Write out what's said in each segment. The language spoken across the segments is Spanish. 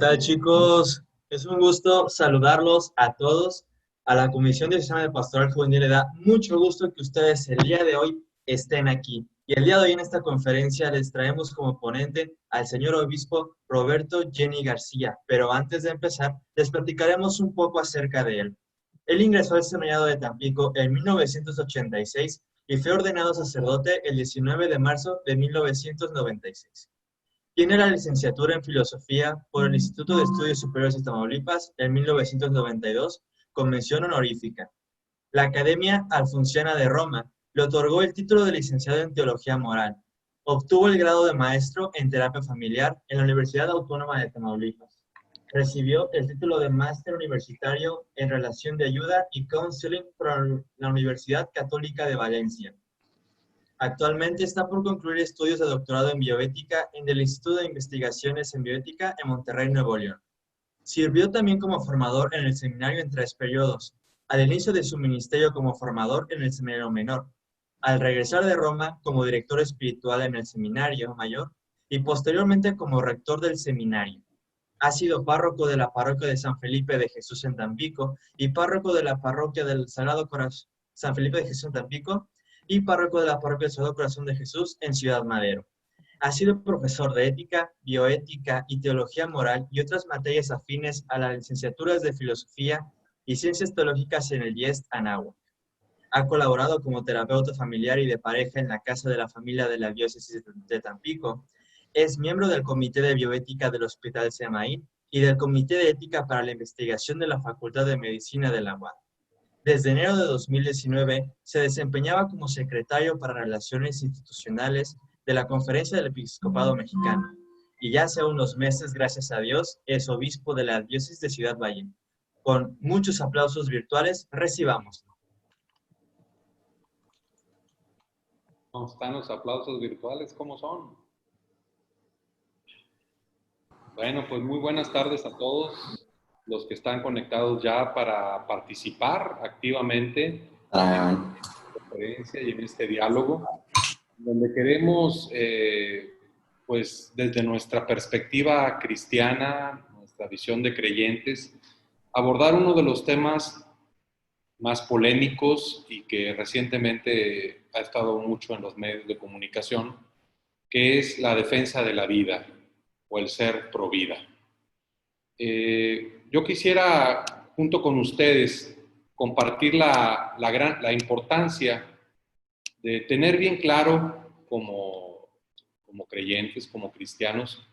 tal, chicos? Es un gusto saludarlos a todos. A la Comisión Diocesana de Pastoral Juvenil le da mucho gusto que ustedes el día de hoy estén aquí. Y el día de hoy en esta conferencia les traemos como ponente al señor obispo Roberto Jenny García. Pero antes de empezar, les platicaremos un poco acerca de él. Él ingresó al Seminariado de Tampico en 1986 y fue ordenado sacerdote el 19 de marzo de 1996. Tiene la licenciatura en Filosofía por el Instituto de Estudios Superiores de Tamaulipas en 1992, con mención honorífica. La Academia Alfonsiana de Roma le otorgó el título de licenciado en Teología Moral. Obtuvo el grado de maestro en terapia familiar en la Universidad Autónoma de Tamaulipas. Recibió el título de máster universitario en Relación de Ayuda y Counseling por la Universidad Católica de Valencia. Actualmente está por concluir estudios de doctorado en bioética en el Instituto de Investigaciones en Bioética en Monterrey, Nuevo León. Sirvió también como formador en el seminario en 3 periodos, al inicio de su ministerio como formador en el seminario menor, al regresar de Roma como director espiritual en el seminario mayor y posteriormente como rector del seminario. Ha sido párroco de la parroquia de San Felipe de Jesús en Tampico y párroco de la parroquia del Sagrado Corazón San Felipe de Jesús en Tampico y párroco de la parroquia del Sagrado Corazón de Jesús en Ciudad Madero. Ha sido profesor de ética, bioética y teología moral y otras materias afines a las licenciaturas de filosofía y ciencias teológicas en el IEST Anáhuac. Ha colaborado como terapeuta familiar y de pareja en la Casa de la Familia de la Diócesis de Tampico. Es miembro del Comité de Bioética del Hospital Semaín y del Comité de Ética para la Investigación de la Facultad de Medicina de la UAD. Desde enero de 2019 se desempeñaba como secretario para Relaciones Institucionales de la Conferencia del Episcopado Mexicano y ya hace unos meses, gracias a Dios, es obispo de la Diócesis de Ciudad Valle. Con muchos aplausos virtuales, recibamos. ¿Cómo están los aplausos virtuales? ¿Cómo son? Bueno, pues muy buenas tardes a todos los que están conectados ya para participar activamente en esta conferencia y en este diálogo, donde queremos, pues desde nuestra perspectiva cristiana, nuestra visión de creyentes, abordar uno de los temas más polémicos y que recientemente ha estado mucho en los medios de comunicación, que es la defensa de la vida o el ser pro vida. Yo quisiera, junto con ustedes, compartir la importancia de tener bien claro como creyentes, como cristianos,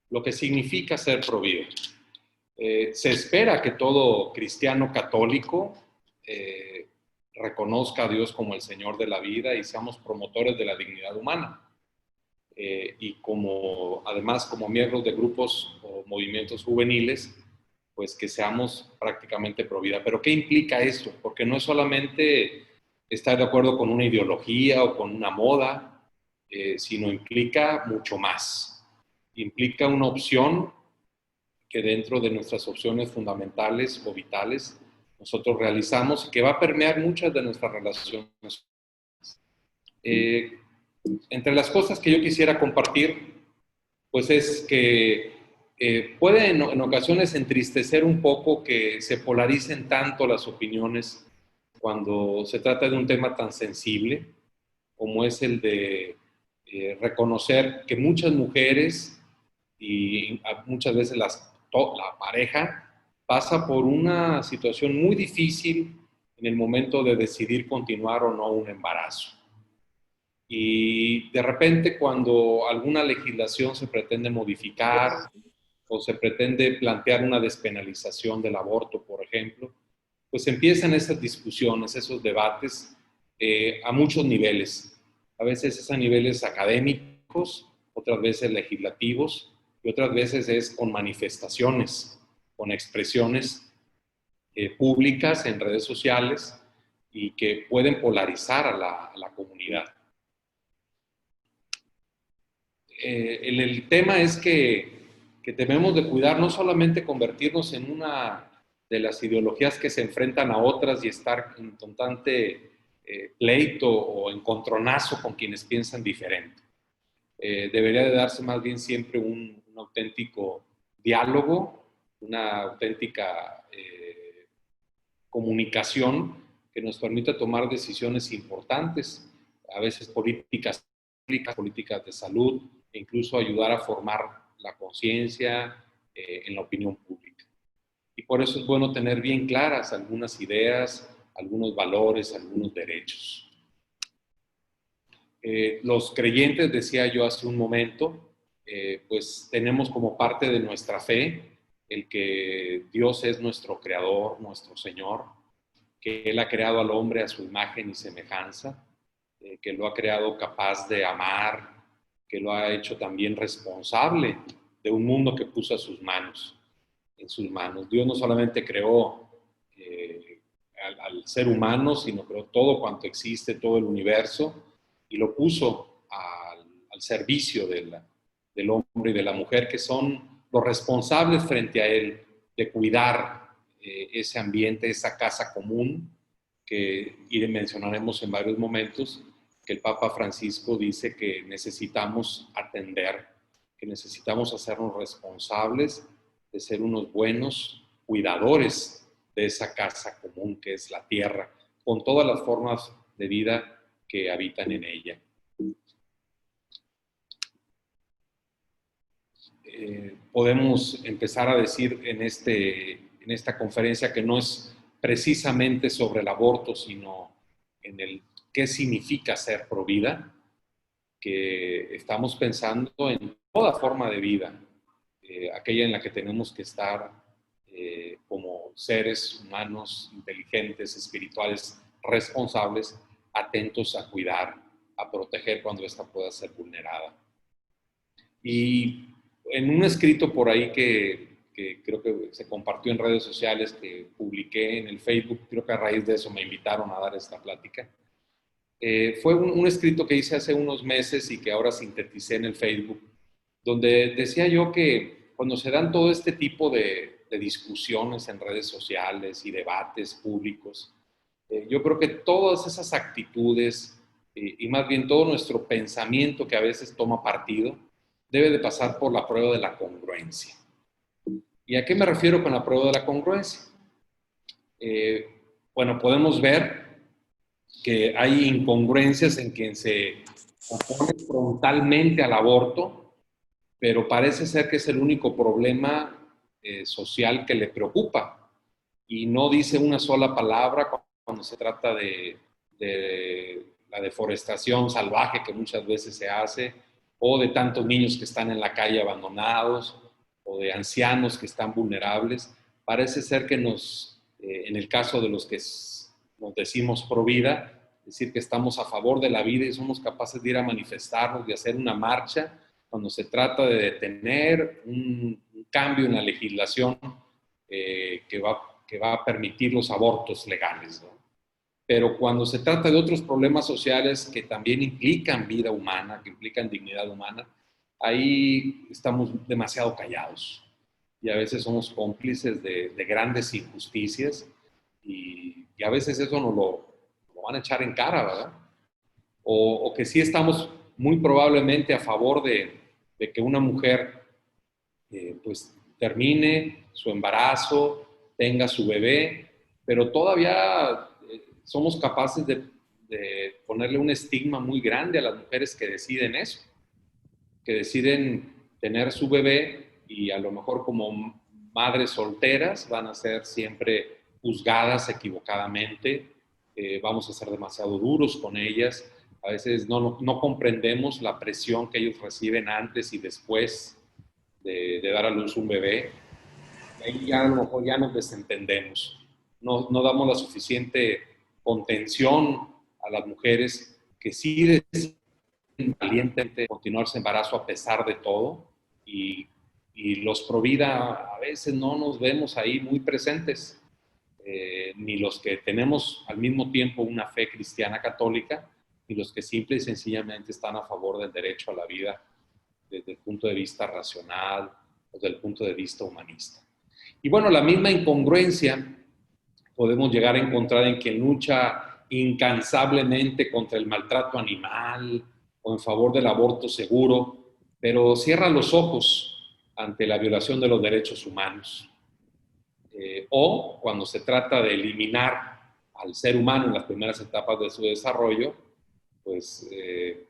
lo que significa ser pro vida. Se espera que todo cristiano católico reconozca a Dios como el Señor de la vida y seamos promotores de la dignidad humana. Y además como miembros de grupos o movimientos juveniles, pues que seamos prácticamente pro vida. Pero ¿qué implica esto? Porque no es solamente estar de acuerdo con una ideología o con una moda, sino implica mucho más. Implica una opción que dentro de nuestras opciones fundamentales o vitales nosotros realizamos y que va a permear muchas de nuestras relaciones. Entre las cosas que yo quisiera compartir, pues es que puede en ocasiones entristecer un poco que se polaricen tanto las opiniones cuando se trata de un tema tan sensible como es el de reconocer que muchas mujeres y muchas veces la pareja pasa por una situación muy difícil en el momento de decidir continuar o no un embarazo. Y de repente cuando alguna legislación se pretende modificar o se pretende plantear una despenalización del aborto, por ejemplo, pues empiezan esas discusiones, esos debates a muchos niveles. A veces es a niveles académicos, otras veces legislativos y otras veces es con manifestaciones, con expresiones públicas en redes sociales y que pueden polarizar a la comunidad. El tema es que debemos de cuidar no solamente convertirnos en una de las ideologías que se enfrentan a otras y estar en constante pleito o encontronazo con quienes piensan diferente. Debería de darse más bien siempre un auténtico diálogo, una auténtica comunicación que nos permite tomar decisiones importantes, a veces políticas públicas, políticas de salud, e incluso ayudar a formar la conciencia en la opinión pública. Y por eso es bueno tener bien claras algunas ideas, algunos valores, algunos derechos. Los creyentes, decía yo hace un momento, pues tenemos como parte de nuestra fe el que Dios es nuestro creador, nuestro Señor, que Él ha creado al hombre a su imagen y semejanza, que lo ha creado capaz de amar, que lo ha hecho también responsable de un mundo que puso en sus manos. Dios no solamente creó al ser humano, sino creó todo cuanto existe, todo el universo, y lo puso al servicio del hombre y de la mujer, que son los responsables frente a Él de cuidar ese ambiente, esa casa común, que mencionaremos en varios momentos, que el Papa Francisco dice que necesitamos atender, que necesitamos hacernos responsables de ser unos buenos cuidadores de esa casa común que es la tierra, con todas las formas de vida que habitan en ella. Podemos empezar a decir en esta conferencia que no es precisamente sobre el aborto, sino en el qué significa ser pro vida, que estamos pensando en toda forma de vida, aquella en la que tenemos que estar como seres humanos, inteligentes, espirituales, responsables, atentos a cuidar, a proteger cuando ésta pueda ser vulnerada. Y en un escrito por ahí que creo que se compartió en redes sociales, que publiqué en el Facebook, creo que a raíz de eso me invitaron a dar esta plática, fue un escrito que hice hace unos meses y que ahora sinteticé en el Facebook, donde decía yo que cuando se dan todo este tipo de discusiones en redes sociales y debates públicos, yo creo que todas esas actitudes y más bien todo nuestro pensamiento que a veces toma partido debe de pasar por la prueba de la congruencia. ¿Y a qué me refiero con la prueba de la congruencia? Bueno, podemos ver que hay incongruencias en quien se opone frontalmente al aborto, pero parece ser que es el único problema social que le preocupa y no dice una sola palabra cuando se trata de la deforestación salvaje que muchas veces se hace, o de tantos niños que están en la calle abandonados, o de ancianos que están vulnerables. Parece ser que en el caso de los que nos decimos pro vida, decir que estamos a favor de la vida y somos capaces de ir a manifestarnos, de hacer una marcha, cuando se trata de detener un cambio en la legislación que va a permitir los abortos legales, ¿no? Pero cuando se trata de otros problemas sociales que también implican vida humana, que implican dignidad humana, ahí estamos demasiado callados y a veces somos cómplices de grandes injusticias y a veces eso nos lo van a echar en cara, ¿verdad? O que sí estamos muy probablemente a favor de que una mujer pues termine su embarazo, tenga su bebé, pero todavía somos capaces de ponerle un estigma muy grande a las mujeres que deciden eso, que deciden tener su bebé y a lo mejor como madres solteras van a ser siempre juzgadas equivocadamente, vamos a ser demasiado duros con ellas, a veces no comprendemos la presión que ellos reciben antes y después de dar a luz un bebé. Ahí ya a lo mejor ya nos desentendemos, no damos la suficiente contención a las mujeres que sí deciden valientemente continuar su embarazo a pesar de todo y los pro vida a veces no nos vemos ahí muy presentes, ni los que tenemos al mismo tiempo una fe cristiana católica, ni los que simple y sencillamente están a favor del derecho a la vida desde el punto de vista racional o desde el punto de vista humanista. Y bueno, la misma incongruencia podemos llegar a encontrar en quien lucha incansablemente contra el maltrato animal o en favor del aborto seguro, pero cierra los ojos ante la violación de los derechos humanos. O cuando se trata de eliminar al ser humano en las primeras etapas de su desarrollo, pues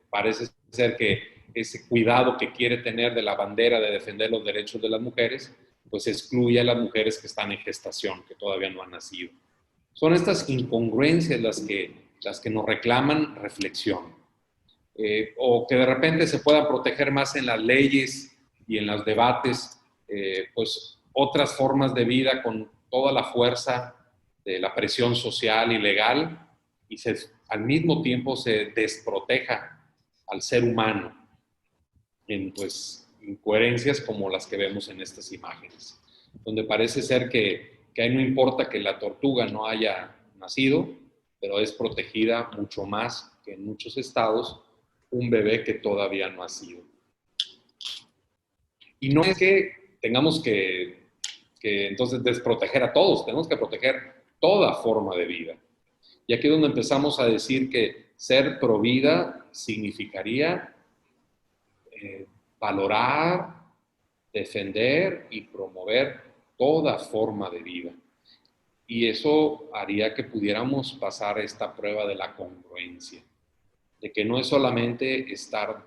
parece ser que ese cuidado que quiere tener de la bandera de defender los derechos de las mujeres, pues excluye a las mujeres que están en gestación, que todavía no han nacido. Son estas incongruencias las que nos reclaman reflexión. O que de repente se puedan proteger más en las leyes y en los debates, pues otras formas de vida con toda la fuerza de la presión social y legal, y al mismo tiempo se desproteja al ser humano en pues incoherencias como las que vemos en estas imágenes, donde parece ser que ahí no importa que la tortuga no haya nacido, pero es protegida mucho más que en muchos estados un bebé que todavía no ha sido. Y no es que tengamos que entonces desproteger a todos, tenemos que proteger toda forma de vida. Y aquí es donde empezamos a decir que ser pro vida significaría valorar, defender y promover toda forma de vida. Y eso haría que pudiéramos pasar esta prueba de la congruencia, de que no es solamente estar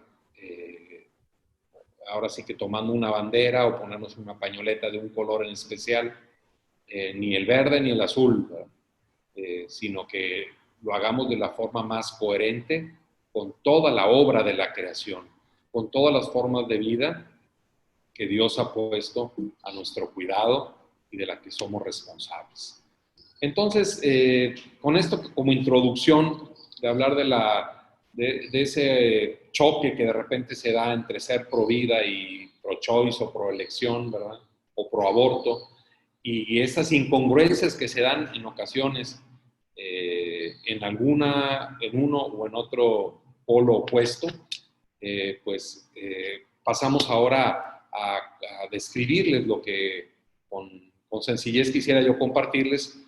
ahora sí que tomando una bandera o ponernos una pañoleta de un color en especial, ni el verde ni el azul, sino que lo hagamos de la forma más coherente con toda la obra de la creación, con todas las formas de vida que Dios ha puesto a nuestro cuidado y de las que somos responsables. Entonces, con esto como introducción de hablar de ese choque que de repente se da entre ser pro vida y pro choice o pro elección, ¿verdad? O pro aborto, y esas incongruencias que se dan en ocasiones en uno o en otro polo opuesto, pasamos ahora a describirles lo que con sencillez quisiera yo compartirles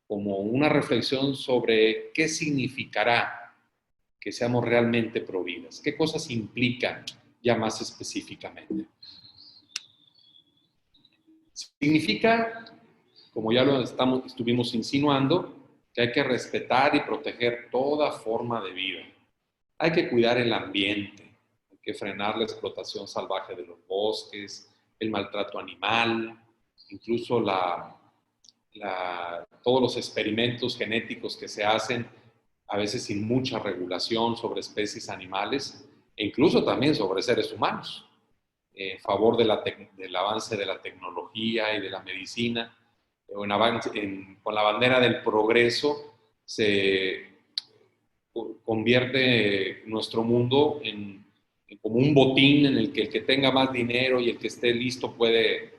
como una reflexión sobre qué significará que seamos realmente pro vidas, qué cosas implican ya más específicamente. Significa, como ya lo estuvimos insinuando, que hay que respetar y proteger toda forma de vida. Hay que cuidar el ambiente, hay que frenar la explotación salvaje de los bosques, el maltrato animal, incluso todos los experimentos genéticos que se hacen, a veces sin mucha regulación sobre especies animales, e incluso también sobre seres humanos, en favor del avance de la tecnología y de la medicina. Con la bandera del progreso se convierte nuestro mundo en como un botín en el que tenga más dinero y el que esté listo puede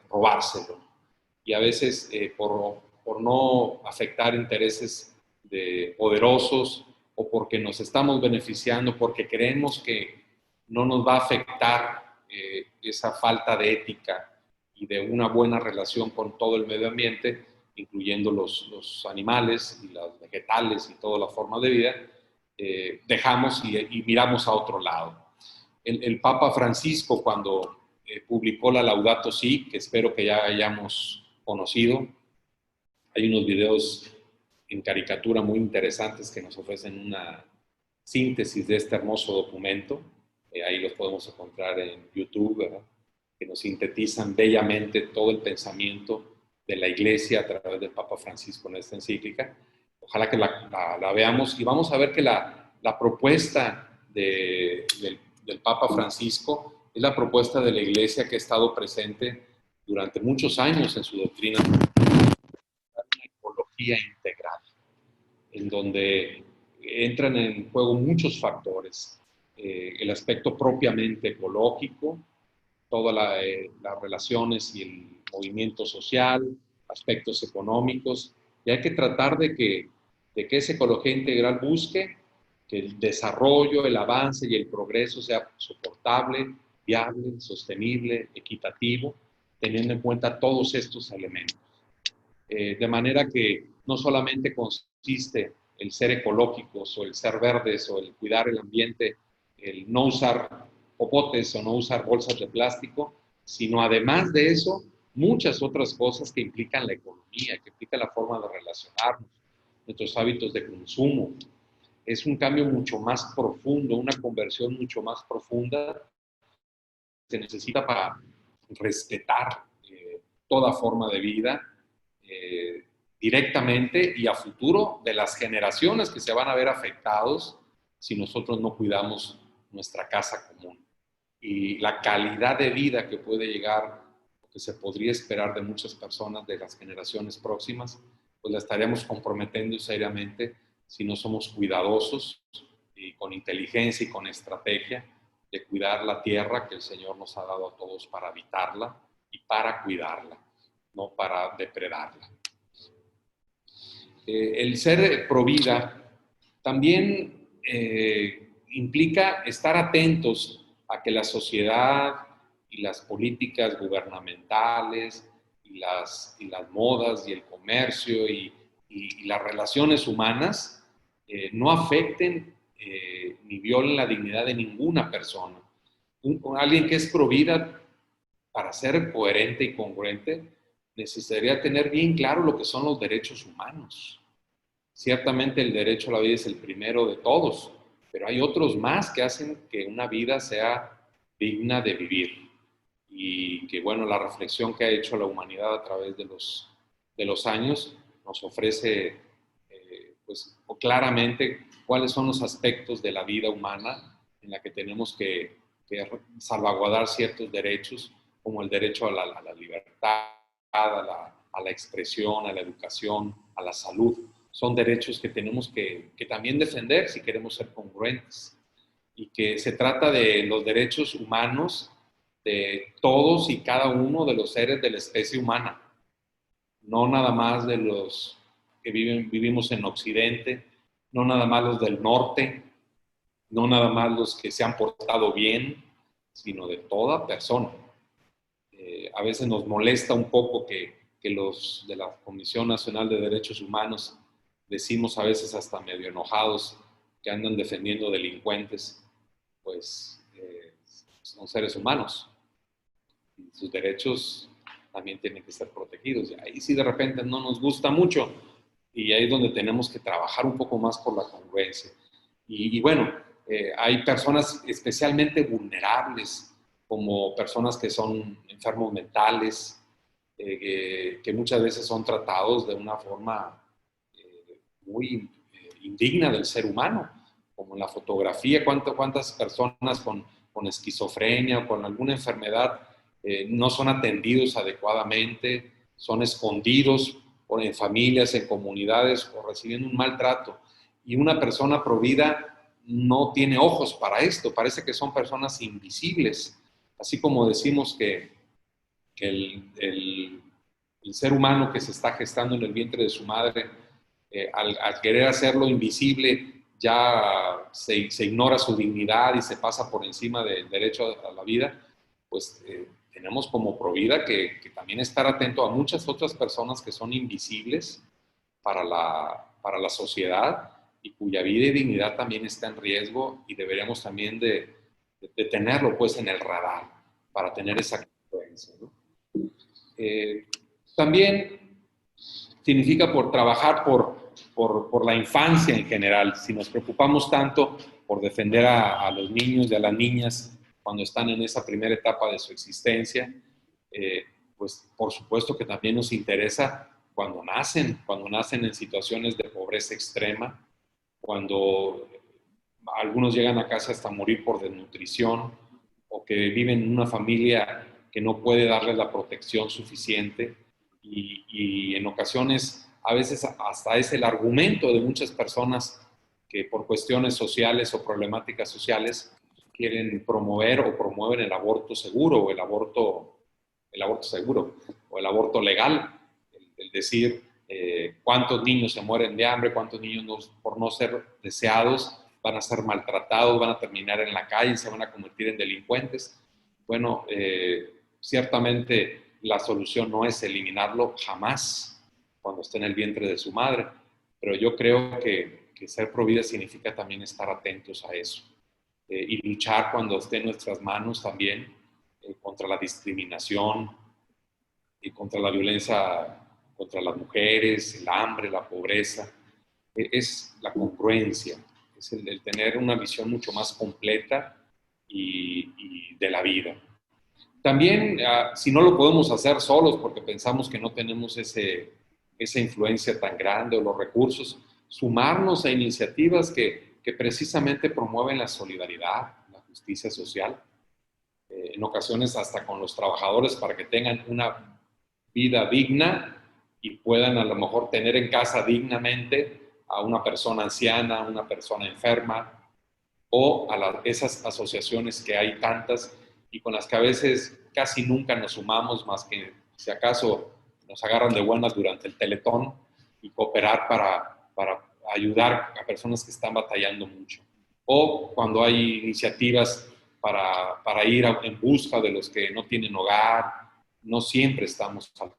robárselo. Y a veces por no afectar intereses de poderosos o porque nos estamos beneficiando, porque creemos que no nos va a afectar esa falta de ética y de una buena relación con todo el medio ambiente, incluyendo los animales y los vegetales y todas las formas de vida, dejamos y miramos a otro lado. El Papa Francisco, cuando publicó la Laudato Si, que espero que ya hayamos conocido, hay unos videos en caricatura muy interesantes que nos ofrecen una síntesis de este hermoso documento. Ahí los podemos encontrar en YouTube, ¿verdad? Que nos sintetizan bellamente todo el pensamiento de la Iglesia a través del Papa Francisco en esta encíclica. Ojalá que la veamos y vamos a ver que la propuesta del Papa Francisco es la propuesta de la Iglesia que ha estado presente durante muchos años en su doctrina, una ecología integral, en donde entran en juego muchos factores. El aspecto propiamente ecológico, todas las relaciones y el movimiento social, aspectos económicos, y hay que tratar de que esa ecología integral busque que el desarrollo, el avance y el progreso sea soportable, viable, sostenible, equitativo, teniendo en cuenta todos estos elementos. De manera que no solamente consiste el ser ecológicos o el ser verdes o el cuidar el ambiente, el no usar popotes o no usar bolsas de plástico, sino además de eso, muchas otras cosas que implican la economía, que implican la forma de relacionarnos, nuestros hábitos de consumo. Es un cambio mucho más profundo, una conversión mucho más profunda que se necesita para respetar toda forma de vida directamente y a futuro de las generaciones que se van a ver afectados si nosotros no cuidamos nuestra casa común. Y la calidad de vida que puede llegar, que se podría esperar de muchas personas de las generaciones próximas, pues la estaríamos comprometiendo seriamente si no somos cuidadosos y con inteligencia y con estrategia de cuidar la tierra que el Señor nos ha dado a todos para habitarla y para cuidarla, no para depredarla. El ser pro vida también implica estar atentos a que la sociedad y las políticas gubernamentales y las modas y el comercio y las relaciones humanas no afecten ni violen la dignidad de ninguna persona. Alguien que es pro vida, para ser coherente y congruente, necesitaría tener bien claro lo que son los derechos humanos. Ciertamente el derecho a la vida es el primero de todos, pero hay otros más que hacen que una vida sea digna de vivir. Y que, bueno, la reflexión que ha hecho la humanidad a través de los años nos ofrece pues, claramente cuáles son los aspectos de la vida humana en la que tenemos que salvaguardar ciertos derechos, como el derecho a la libertad, a la expresión, a la educación, a la salud. Son derechos que tenemos que también defender si queremos ser congruentes. Y que se trata de los derechos humanos de todos y cada uno de los seres de la especie humana. No nada más de los que vivimos en Occidente, no nada más los del norte, no nada más los que se han portado bien, sino de toda persona. A veces nos molesta un poco que los de la Comisión Nacional de Derechos Humanos decimos a veces hasta medio enojados que andan defendiendo delincuentes, pues son seres humanos y sus derechos también tienen que ser protegidos. Y ahí sí de repente no nos gusta mucho y ahí es donde tenemos que trabajar un poco más por la congruencia. Y bueno, hay personas especialmente vulnerables, como personas que son enfermos mentales, que muchas veces son tratados de una forma muy indigna del ser humano, como en la fotografía, cuántas personas con esquizofrenia o con alguna enfermedad no son atendidos adecuadamente, son escondidos en familias, en comunidades o recibiendo un maltrato. Y una persona provida no tiene ojos para esto, parece que son personas invisibles, así como decimos que el ser humano que se está gestando en el vientre de su madre, al querer hacerlo invisible, ya se ignora su dignidad y se pasa por encima del derecho a la vida, pues tenemos como provida que también estar atento a muchas otras personas que son invisibles para la sociedad y cuya vida y dignidad también está en riesgo y deberíamos también de tenerlo pues en el radar para tener esa conciencia, ¿no? También significa trabajar por la infancia en general. Si nos preocupamos tanto por defender a los niños y a las niñas cuando están en esa primera etapa de su existencia, pues por supuesto que también nos interesa cuando nacen en situaciones de pobreza extrema, cuando algunos llegan a casa hasta morir por desnutrición o que viven en una familia que no puede darles la protección suficiente y en ocasiones a veces hasta es el argumento de muchas personas que por cuestiones sociales o problemáticas sociales quieren promover o promueven el aborto seguro o el aborto seguro o el aborto legal, el decir cuántos niños se mueren de hambre, cuántos niños por no ser deseados van a ser maltratados, van a terminar en la calle, se van a convertir en delincuentes. Bueno, ciertamente la solución no es eliminarlo jamás cuando esté en el vientre de su madre, pero yo creo que ser pro vida significa también estar atentos a eso y luchar cuando esté en nuestras manos también contra la discriminación y contra la violencia contra las mujeres, el hambre, la pobreza. Es la congruencia, es el tener una visión mucho más completa y de la vida. También, si no lo podemos hacer solos porque pensamos que no tenemos esa influencia tan grande o los recursos, sumarnos a iniciativas que precisamente promueven la solidaridad, la justicia social, en ocasiones hasta con los trabajadores para que tengan una vida digna y puedan a lo mejor tener en casa dignamente a una persona anciana, a una persona enferma, o a esas asociaciones que hay tantas y con las que a veces casi nunca nos sumamos, más que si acaso nos agarran de buenas durante el Teletón, y cooperar para ayudar a personas que están batallando mucho. O cuando hay iniciativas para ir en busca de los que no tienen hogar, no siempre estamos al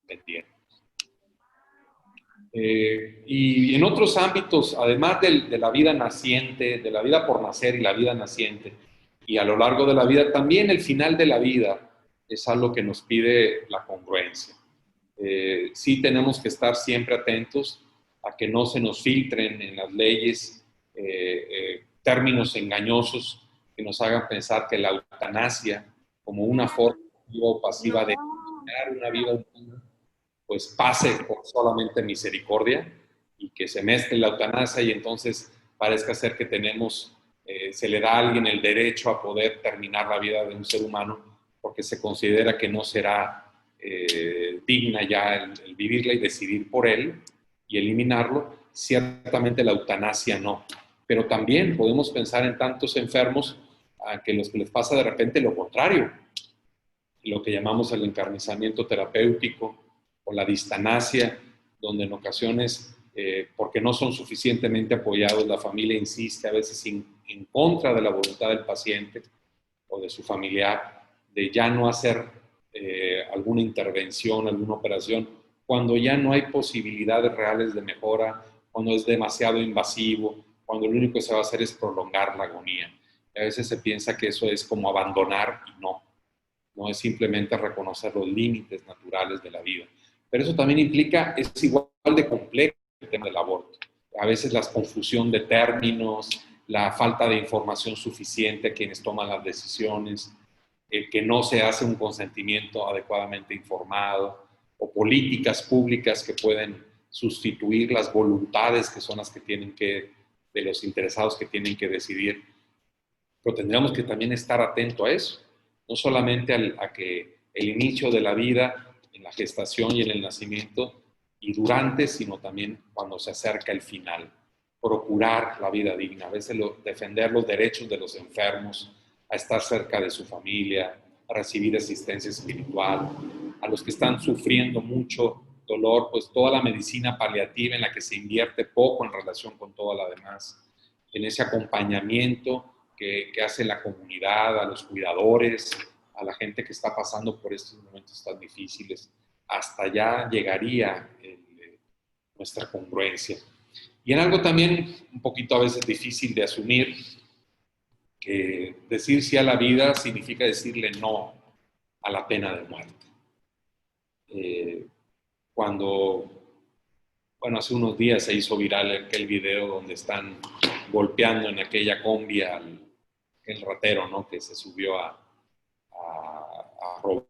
pendiente. Y en otros ámbitos, además de la vida naciente, de la vida por nacer y la vida naciente, y a lo largo de la vida, también el final de la vida es algo que nos pide la congruencia. Sí tenemos que estar siempre atentos a que no se nos filtren en las leyes términos engañosos que nos hagan pensar que la eutanasia, como una forma pasiva de eliminar una vida humana, pues pase por solamente misericordia, y que se mezcle la eutanasia y entonces parezca ser que se le da a alguien el derecho a poder terminar la vida de un ser humano porque se considera que no será digna ya el vivirla y decidir por él y eliminarlo. Ciertamente la eutanasia no, pero también podemos pensar en tantos enfermos a que los que les pasa de repente lo contrario, lo que llamamos el encarnizamiento terapéutico o la distanasia, donde en ocasiones, porque no son suficientemente apoyados, la familia insiste a veces en contra de la voluntad del paciente o de su familiar, de ya no hacer alguna intervención, alguna operación, cuando ya no hay posibilidades reales de mejora, cuando es demasiado invasivo, cuando lo único que se va a hacer es prolongar la agonía. Y a veces se piensa que eso es como abandonar, y no es simplemente reconocer los límites naturales de la vida. Pero eso también implica, es igual de complejo el tema del aborto. A veces la confusión de términos, la falta de información suficiente a quienes toman las decisiones, el que no se hace un consentimiento adecuadamente informado, o políticas públicas que pueden sustituir las voluntades que son las que tienen que, de los interesados que tienen que decidir. Pero tendríamos que también estar atento a eso, no solamente a que el inicio de la vida, en la gestación y en el nacimiento, y durante, sino también cuando se acerca el final. Procurar la vida digna, a veces defender los derechos de los enfermos, a estar cerca de su familia, a recibir asistencia espiritual, a los que están sufriendo mucho dolor, pues toda la medicina paliativa en la que se invierte poco en relación con toda la demás, en ese acompañamiento que hace la comunidad, a los cuidadores, a la gente que está pasando por estos momentos tan difíciles. Hasta allá llegaría nuestra congruencia. Y en algo también un poquito a veces difícil de asumir, que decir sí a la vida significa decirle no a la pena de muerte. Hace unos días se hizo viral aquel video donde están golpeando en aquella combi aquel ratero, ¿no?, que se subió a robar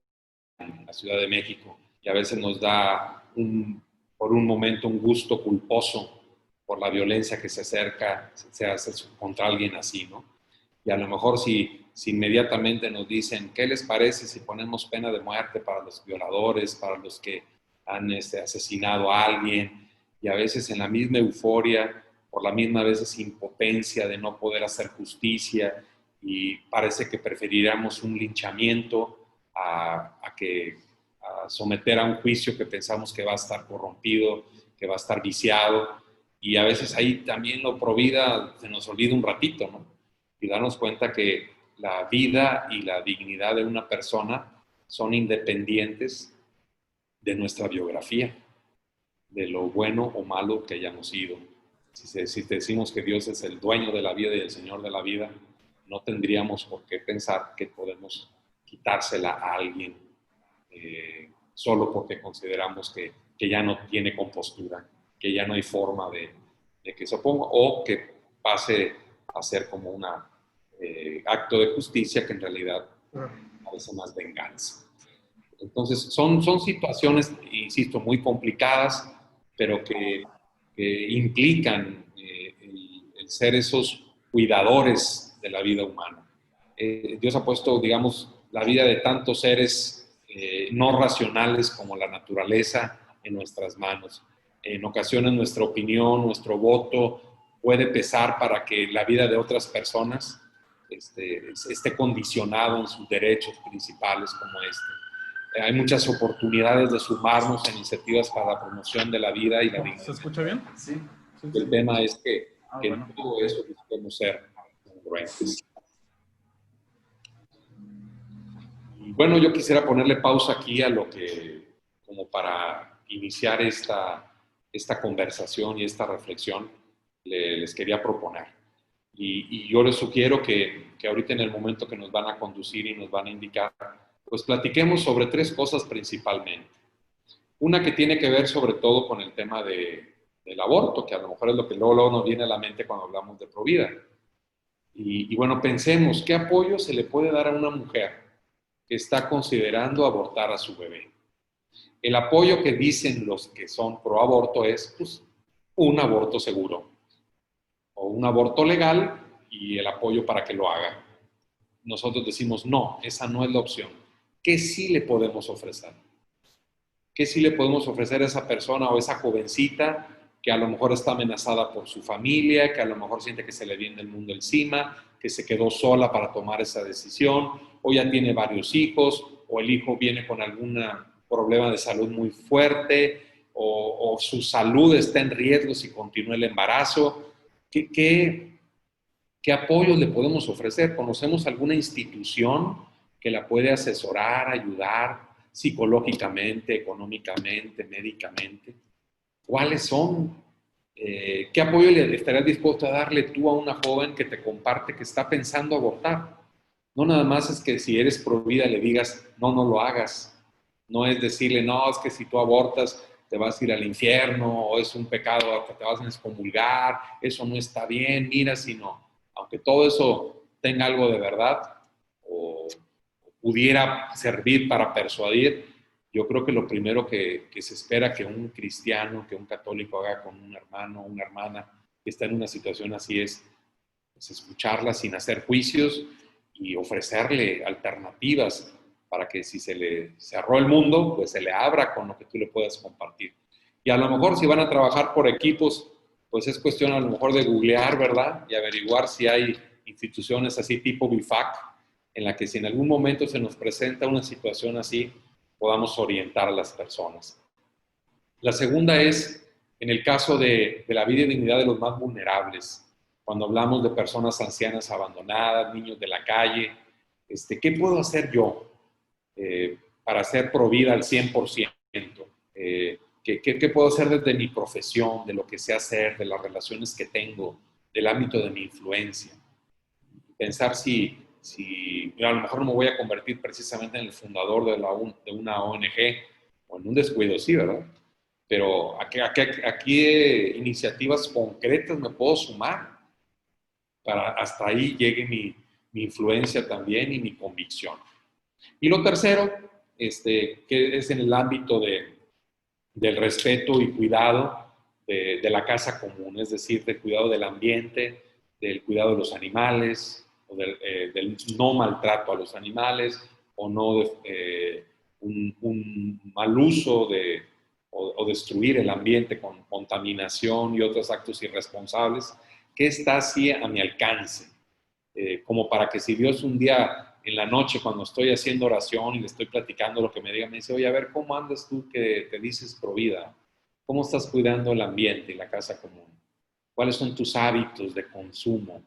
en la Ciudad de México, y a veces nos da por un momento un gusto culposo por la violencia que se hace contra alguien así, ¿no? Y a lo mejor si inmediatamente nos dicen, ¿qué les parece si ponemos pena de muerte para los violadores, para los que han asesinado a alguien? Y a veces en la misma euforia, por la misma a veces impotencia de no poder hacer justicia, y parece que preferiríamos un linchamiento a someter a un juicio que pensamos que va a estar corrompido, que va a estar viciado. Y a veces ahí también lo pro vida se nos olvida un ratito, ¿no? Y darnos cuenta que la vida y la dignidad de una persona son independientes de nuestra biografía, de lo bueno o malo que hayamos sido. Si decimos que Dios es el dueño de la vida y el Señor de la vida, no tendríamos por qué pensar que podemos quitársela a alguien solo porque consideramos que ya no tiene compostura, que ya no hay forma de que se oponga, o que pase a ser como un acto de justicia que en realidad parece más venganza. Entonces, son situaciones, insisto, muy complicadas, pero que implican el ser esos cuidadores de la vida humana. Dios ha puesto, digamos, la vida de tantos seres no racionales como la naturaleza en nuestras manos. En ocasiones nuestra opinión, nuestro voto puede pesar para que la vida de otras personas esté condicionado en sus derechos principales como este. Hay muchas oportunidades de sumarnos a iniciativas para la promoción de la vida y la dignidad. ¿Se escucha bien? Sí. El tema es que Bueno. en todo eso podemos ser congruentes. Y bueno, yo quisiera ponerle pausa aquí a lo que, como para iniciar esta conversación y esta reflexión, les quería proponer. Y yo les sugiero que ahorita en el momento que nos van a conducir y nos van a indicar, pues platiquemos sobre 3 cosas principalmente. Una que tiene que ver sobre todo con el tema del aborto, que a lo mejor es lo que luego nos viene a la mente cuando hablamos de Provida. Y bueno, pensemos, ¿qué apoyo se le puede dar a una mujer que está considerando abortar a su bebé? El apoyo que dicen los que son pro aborto es pues, un aborto seguro o un aborto legal y el apoyo para que lo haga. Nosotros decimos, no, esa no es la opción. ¿Qué sí le podemos ofrecer? ¿Qué sí le podemos ofrecer a esa persona o esa jovencita que a lo mejor está amenazada por su familia, que a lo mejor siente que se le viene el mundo encima, que se quedó sola para tomar esa decisión, o ya tiene varios hijos, o el hijo viene con algún problema de salud muy fuerte, o su salud está en riesgo si continúa el embarazo? ¿Qué apoyos le podemos ofrecer? ¿Conocemos alguna institución que la puede asesorar, ayudar psicológicamente, económicamente, médicamente? ¿Cuáles son? ¿Qué apoyo le estarías dispuesto a darle tú a una joven que te comparte que está pensando abortar? No nada más es que si eres pro vida le digas, no, no lo hagas. No es decirle, no, es que si tú abortas te vas a ir al infierno, o es un pecado que te vas a excomulgar, eso no está bien, mira, sino, aunque todo eso tenga algo de verdad, o pudiera servir para persuadir, yo creo que lo primero que se espera que un cristiano, que un católico haga con un hermano o una hermana que está en una situación así es pues, escucharla sin hacer juicios y ofrecerle alternativas para que si se le cerró el mundo, pues se le abra con lo que tú le puedas compartir. Y a lo mejor si van a trabajar por equipos, pues es cuestión a lo mejor de googlear, ¿verdad? Y averiguar si hay instituciones así tipo BIFAC, en la que si en algún momento se nos presenta una situación así, podamos orientar a las personas. La segunda es, en el caso de la vida y dignidad de los más vulnerables, cuando hablamos de personas ancianas abandonadas, niños de la calle, ¿qué puedo hacer yo para ser pro vida al 100%? ¿Qué puedo hacer desde mi profesión, de lo que sé hacer, de las relaciones que tengo, del ámbito de mi influencia? Pensar si a lo mejor no me voy a convertir precisamente en el fundador de una ONG o en un descuido, sí, ¿verdad? Pero ¿a qué iniciativas concretas me puedo sumar para hasta ahí llegue mi influencia también y mi convicción? Y lo tercero, que es en el ámbito del respeto y cuidado de la casa común, es decir, del cuidado del ambiente, del cuidado de los animales, o del no maltrato a los animales, o no un mal uso o destruir el ambiente con contaminación y otros actos irresponsables, que está así a mi alcance, como para que si Dios un día en la noche cuando estoy haciendo oración y le estoy platicando lo que me diga, me dice, oye, a ver, ¿cómo andas tú que te dices pro vida? ¿Cómo estás cuidando el ambiente y la casa común? ¿Cuáles son tus hábitos de consumo?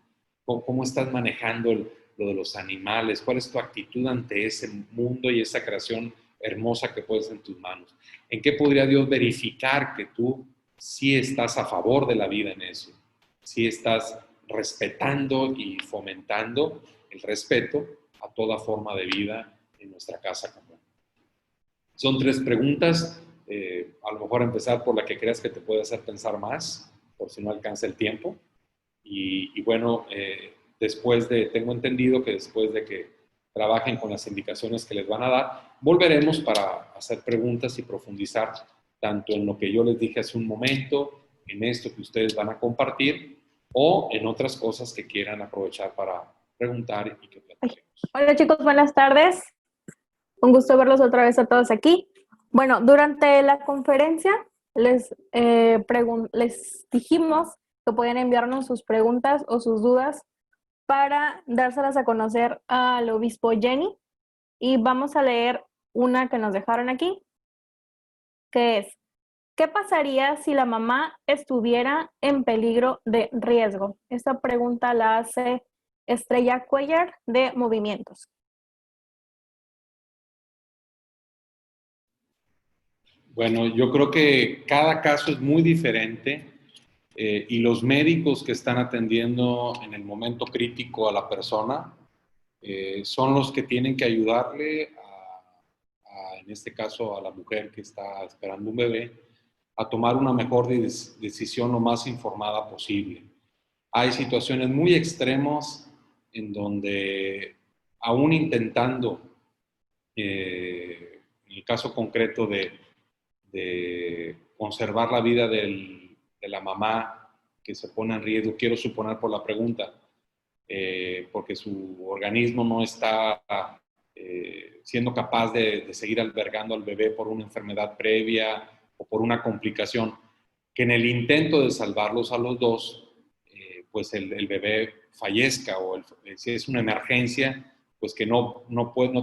¿Cómo estás manejando lo de los animales? ¿Cuál es tu actitud ante ese mundo y esa creación hermosa que puedes en tus manos? ¿En qué podría Dios verificar que tú sí estás a favor de la vida en eso? Sí estás respetando y fomentando el respeto a toda forma de vida en nuestra casa común. Son 3 preguntas, a lo mejor empezar por la que creas que te puede hacer pensar más, por si no alcanza el tiempo. Y bueno, tengo entendido que después de que trabajen con las indicaciones que les van a dar, volveremos para hacer preguntas y profundizar tanto en lo que yo les dije hace un momento, en esto que ustedes van a compartir, o en otras cosas que quieran aprovechar para preguntar y que platiquemos. Hola chicos, buenas tardes. Un gusto verlos otra vez a todos aquí. Bueno, durante la conferencia les dijimos que pueden enviarnos sus preguntas o sus dudas para dárselas a conocer al obispo Jenny. Y vamos a leer una que nos dejaron aquí, que es: ¿qué pasaría si la mamá estuviera en peligro de riesgo? Esta pregunta la hace Estrella Cuellar de Movimientos. Bueno, yo creo que cada caso es muy diferente y los médicos que están atendiendo en el momento crítico a la persona son los que tienen que ayudarle en este caso, a la mujer que está esperando un bebé, a tomar una mejor decisión lo más informada posible. Hay situaciones muy extremas en donde, aún intentando, en el caso concreto de conservar la vida de la mamá que se pone en riesgo, quiero suponer por la pregunta, porque su organismo no está siendo capaz de seguir albergando al bebé por una enfermedad previa o por una complicación, que en el intento de salvarlos a los dos, pues el bebé fallezca, o si es una emergencia, pues que no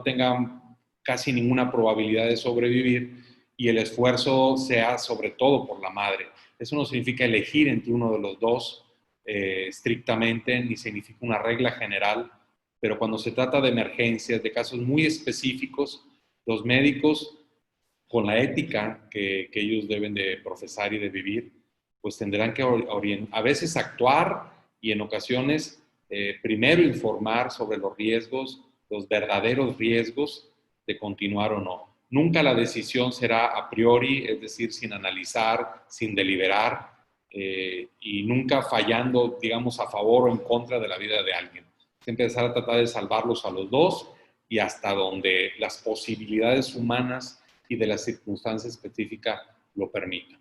tenga casi ninguna probabilidad de sobrevivir, y el esfuerzo sea sobre todo por la madre. Eso no significa elegir entre uno de los dos estrictamente, ni significa una regla general, pero cuando se trata de emergencias, de casos muy específicos, los médicos, con la ética que ellos deben de profesar y de vivir, pues tendrán que a veces actuar, y en ocasiones primero informar sobre los riesgos, los verdaderos riesgos de continuar o no. Nunca la decisión será a priori, es decir, sin analizar, sin deliberar, y nunca fallando, digamos, a favor o en contra de la vida de alguien. Es empezar a tratar de salvarlos a los dos, y hasta donde las posibilidades humanas y de la circunstancia específica lo permitan.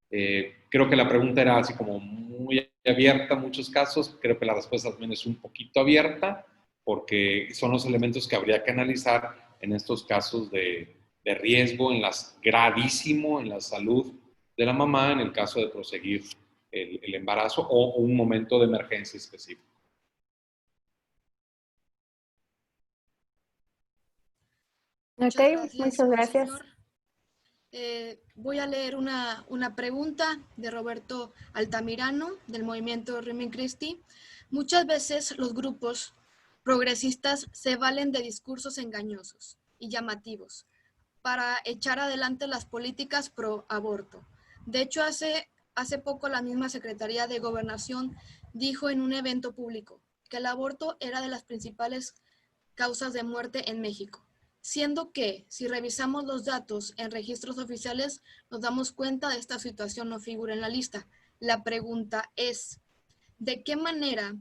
Creo que la pregunta era así como muy abierta en muchos casos. Creo que la respuesta también es un poquito abierta, porque son los elementos que habría que analizar en estos casos de riesgo, gravísimo en la salud de la mamá, en el caso de proseguir el embarazo o un momento de emergencia específico. Muchas gracias. Voy a leer una pregunta de Roberto Altamirano, del movimiento Remen Christi. Muchas veces los grupos progresistas se valen de discursos engañosos y llamativos para echar adelante las políticas pro aborto. De hecho, hace poco la misma Secretaría de Gobernación dijo en un evento público que el aborto era de las principales causas de muerte en México, siendo que, si revisamos los datos en registros oficiales, nos damos cuenta de esta situación no figura en la lista. La pregunta es, ¿de qué manera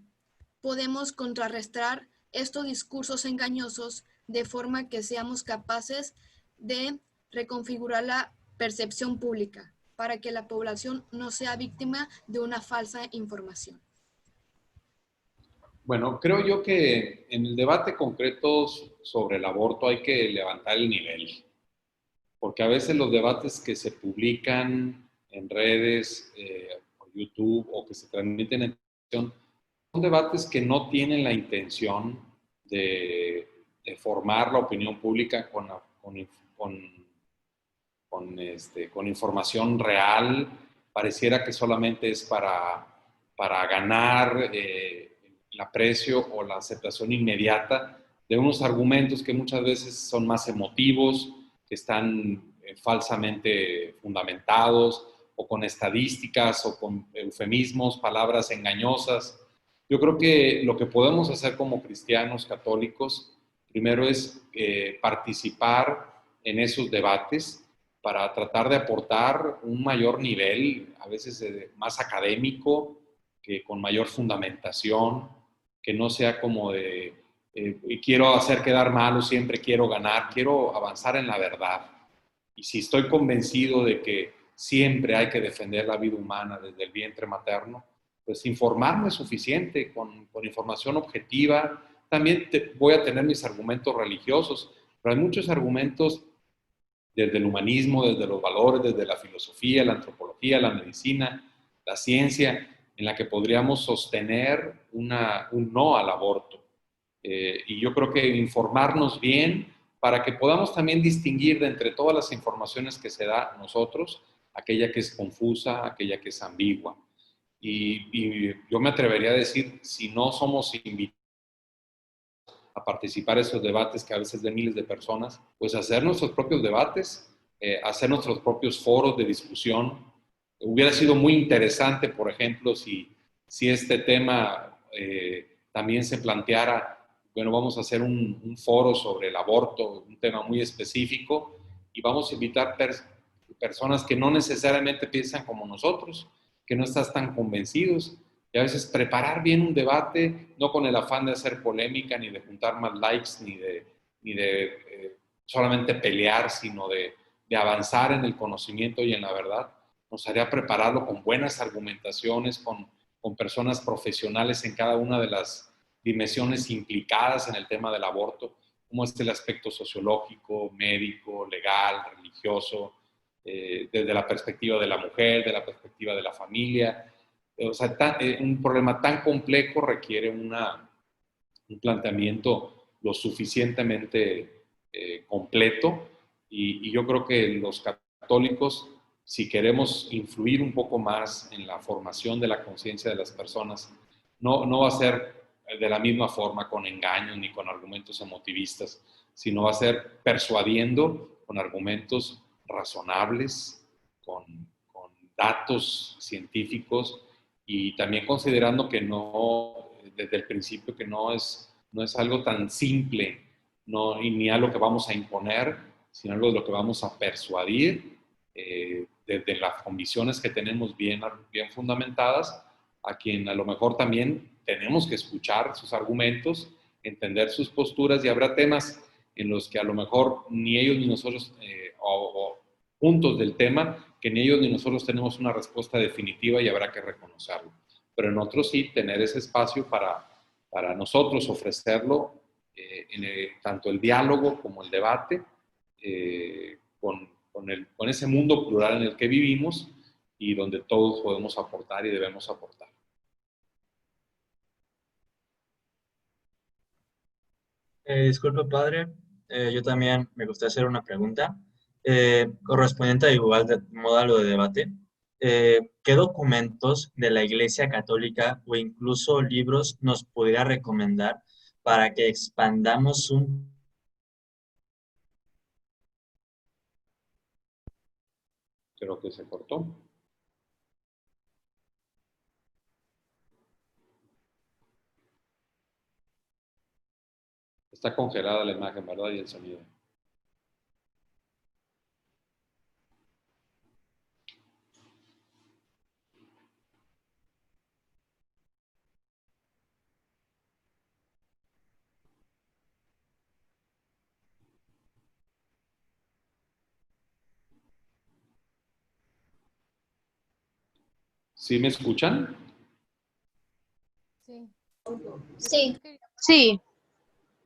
podemos contrarrestar estos discursos engañosos de forma que seamos capaces de reconfigurar la percepción pública para que la población no sea víctima de una falsa información? Bueno, creo yo que en el debate concreto sobre el aborto hay que levantar el nivel, porque a veces los debates que se publican en redes, por YouTube, o que se transmiten en televisión, son debates que no tienen la intención de formar la opinión pública con información real. Pareciera que solamente es para ganar el aprecio o la aceptación inmediata de unos argumentos que muchas veces son más emotivos, que están falsamente fundamentados, o con estadísticas o con eufemismos, palabras engañosas. Yo creo que lo que podemos hacer como cristianos católicos Primero es participar en esos debates para tratar de aportar un mayor nivel, a veces más académico, que con mayor fundamentación, que no sea como de quiero hacer quedar mal o siempre quiero ganar, quiero avanzar en la verdad. Y si estoy convencido de que siempre hay que defender la vida humana desde el vientre materno, pues informarme es suficiente, con información objetiva. También voy a tener mis argumentos religiosos, pero hay muchos argumentos desde el humanismo, desde los valores, desde la filosofía, la antropología, la medicina, la ciencia, en la que podríamos sostener un no al aborto. Y yo creo que informarnos bien para que podamos también distinguir de entre todas las informaciones que se da a nosotros, aquella que es confusa, aquella que es ambigua. Y yo me atrevería a decir, si no somos invitados a participar en esos debates que a veces de miles de personas, pues hacer nuestros propios debates, hacer nuestros propios foros de discusión. Hubiera sido muy interesante, por ejemplo, si este tema también se planteara, bueno, vamos a hacer un foro sobre el aborto, un tema muy específico, y vamos a invitar personas que no necesariamente piensan como nosotros, que no están tan convencidos, y a veces preparar bien un debate, no con el afán de hacer polémica, ni de juntar más likes, ni de solamente pelear, sino de avanzar en el conocimiento y en la verdad, nos haría prepararlo con buenas argumentaciones, con personas profesionales en cada una de las dimensiones implicadas en el tema del aborto, como es el aspecto sociológico, médico, legal, religioso, desde la perspectiva de la mujer, de la perspectiva de la familia. O sea, un problema tan complejo requiere un planteamiento lo suficientemente completo, y yo creo que los católicos, si queremos influir un poco más en la formación de la conciencia de las personas, no va a ser de la misma forma con engaños ni con argumentos emotivistas, sino va a ser persuadiendo con argumentos razonables, con datos científicos, y también considerando que no, desde el principio, que no es algo tan simple, y ni algo que vamos a imponer, sino algo de lo que vamos a persuadir desde las convicciones que tenemos bien fundamentadas, a quien a lo mejor también tenemos que escuchar sus argumentos, entender sus posturas, y habrá temas en los que a lo mejor ni ellos ni nosotros, o puntos del tema, que ni ellos ni nosotros tenemos una respuesta definitiva, y habrá que reconocerlo. Pero en otros sí, tener ese espacio para nosotros ofrecerlo, tanto el diálogo como el debate, con ese mundo plural en el que vivimos y donde todos podemos aportar y debemos aportar. Disculpe, padre, yo también me gustaría hacer una pregunta correspondiente a igual de modo a lo de debate. ¿Qué documentos de la Iglesia Católica o incluso libros nos podría recomendar para que expandamos Creo que se cortó. Está congelada la imagen, ¿verdad? Y el sonido. ¿Sí me escuchan? Sí. Sí. Sí.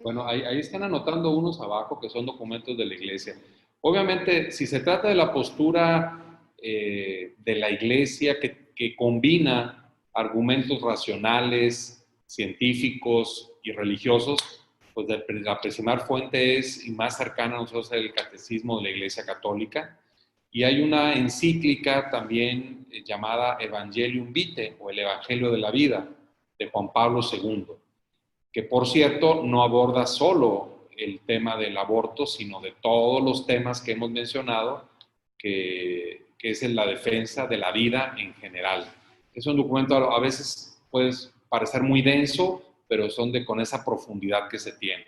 Bueno, ahí están anotando unos abajo que son documentos de la Iglesia. Obviamente, si se trata de la postura de la Iglesia que combina argumentos racionales, científicos y religiosos, pues la principal fuente es, y más cercana a nosotros, el Catecismo de la Iglesia Católica. Y hay una encíclica también llamada Evangelium Vitae, o el Evangelio de la Vida, de Juan Pablo II, que por cierto no aborda solo el tema del aborto, sino de todos los temas que hemos mencionado, que es en la defensa de la vida en general. Es un documento a veces puede parecer muy denso, pero son con esa profundidad que se tiene.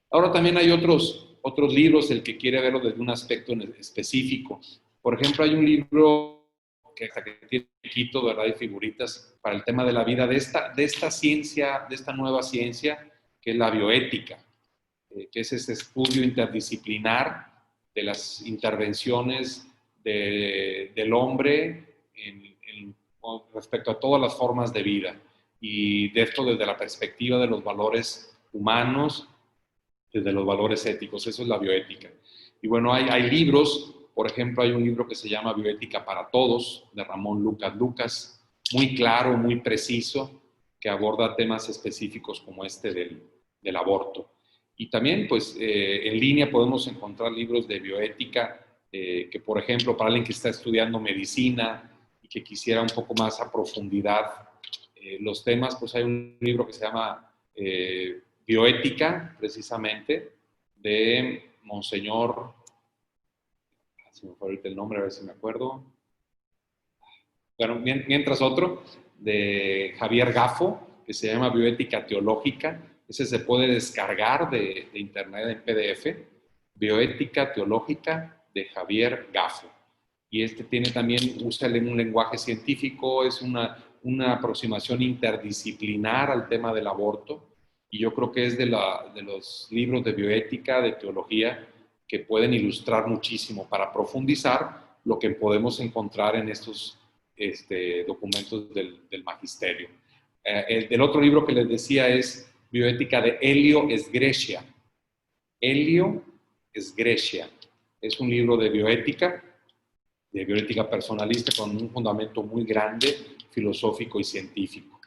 Ahora también hay otros libros, el que quiere verlo desde un aspecto específico. Por ejemplo, hay un libro que hasta que tiene Quito, ¿verdad? Y figuritas para el tema de la vida, de esta ciencia, de esta nueva ciencia, que es la bioética, que es ese estudio interdisciplinar de las intervenciones del hombre con respecto a todas las formas de vida. Y de esto desde la perspectiva de los valores humanos, desde los valores éticos. Eso es la bioética. Y bueno, hay libros, por ejemplo, hay un libro que se llama Bioética para Todos, de Ramón Lucas Lucas, muy claro, muy preciso, que aborda temas específicos como este del aborto. Y también, pues, en línea podemos encontrar libros de bioética que, por ejemplo, para alguien que está estudiando medicina y que quisiera un poco más a profundidad los temas, pues hay un libro que se llama Bioética, precisamente, de Monseñor, se me fue ahorita el nombre, a ver si me acuerdo. Bueno, mientras otro, de Javier Gafo, que se llama Bioética Teológica. Ese se puede descargar de internet en PDF. Bioética Teológica de Javier Gafo. Y este tiene también, usa un lenguaje científico, es una aproximación interdisciplinar al tema del aborto. Y yo creo que es de los libros de bioética, de teología, que pueden ilustrar muchísimo para profundizar lo que podemos encontrar en estos documentos del magisterio. El otro libro que les decía es Bioética de Elio Sgreccia. Elio Sgreccia. Es un libro de bioética personalista con un fundamento muy grande, filosófico y científico.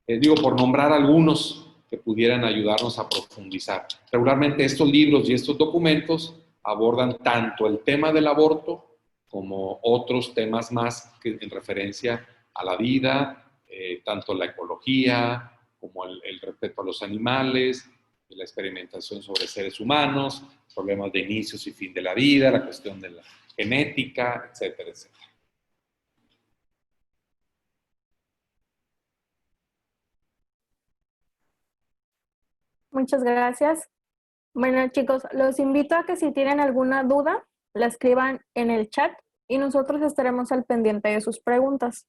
Digo, por nombrar algunos que pudieran ayudarnos a profundizar. Regularmente estos libros y estos documentos abordan tanto el tema del aborto como otros temas más que en referencia a la vida, tanto la ecología como el respeto a los animales, la experimentación sobre seres humanos, problemas de inicios y fin de la vida, la cuestión de la genética, etcétera, etcétera. Muchas gracias. Bueno, chicos, los invito a que si tienen alguna duda, la escriban en el chat y nosotros estaremos al pendiente de sus preguntas.